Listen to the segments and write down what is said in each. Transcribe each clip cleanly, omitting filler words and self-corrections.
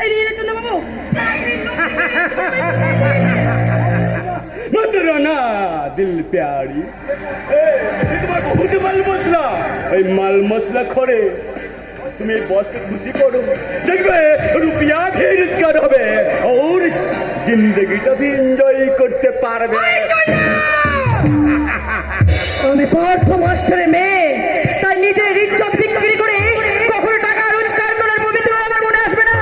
কোথায় নিয়ে যাচ্ছ না বাবু? মতরানা দিল প্যারি তোমার বহুত মাল মশলা, এই মাল মশলা করে তুমি এই বসকে খুশি করো, দেখবে রুপিয়া भी रोजगार হবে और जिंदगीটা भी এনজয় করতে পারবে। আমি পার্থ মাস্টারের মেয়ে, তাই নিজের ইজ্জত বিক্রি করে কখনো টাকা রোজগার করার পবিত্র আমার মনে আসবে না।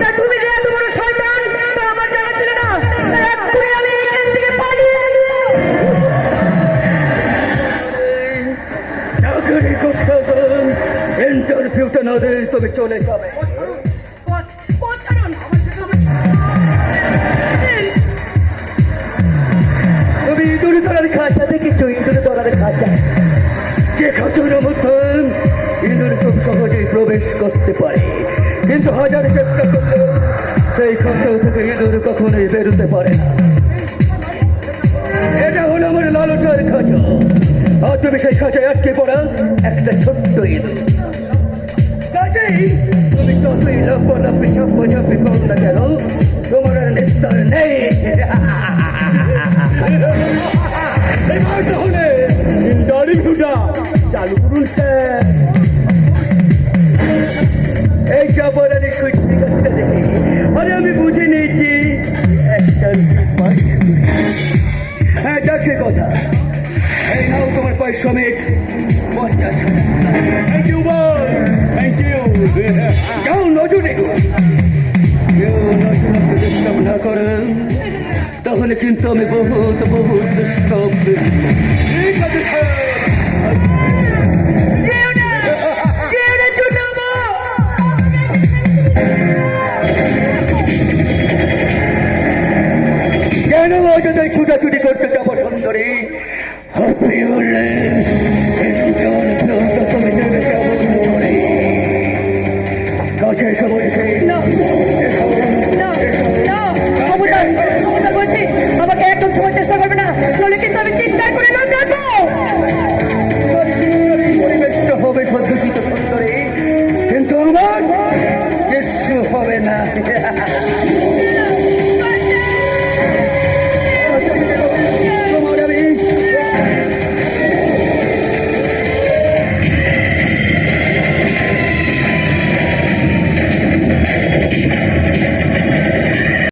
তাই তুমি যে এত বড় শয়তান তা আমার জানা ছিল না। তাই এক্ষুনি আমি এখান থেকে পালিয়ে চাকরি করতে ইন্টারভিউটা না দিয়ে তুমি চলে যাবে। তুমি ইঁদুর ধরার খাঁচা দেখেছো? ইঁদুর ধরার খাঁচা, যে খাঁচার মধ্যে ইঁদুর খুব সহজেই প্রবেশ করতে পারে, কিন্তু হাজার চেষ্টা করলে সেই খাঁচা থেকে ইঁদুর কখনোই বেরোতে পারে না। এটা হলো আমার লালসার খাঁচা, আর তুমি সেই খাঁচায় আটকে পড়া একটা ছোট্ট ইঁদুর। কাজেই তুমি যতই লাফালাফি ঝাপাঝাপি করো না কেন, তোমার আর নিস্তার নেই। তাহলে ইন্টারভিউটা চালু করুন স্যার। এই চাপারানি সুইটটা দেখি, আরে আমি বুঝে নিয়েছি একটা হ্যাঁ যাচ্ছে কথা। এই নাও তোমার পারিশ্রমিক 50,000। Thank you boss, thank you. যাও নজর রেখো, কেউ নজর ডিস্টার্ব না করেন, তাহলে কিন্তু আমি বহুত বহুত ডিস্টার্ব। ঠিক আছে স্যার। কেন অযথাই ছুটাছুটি করতে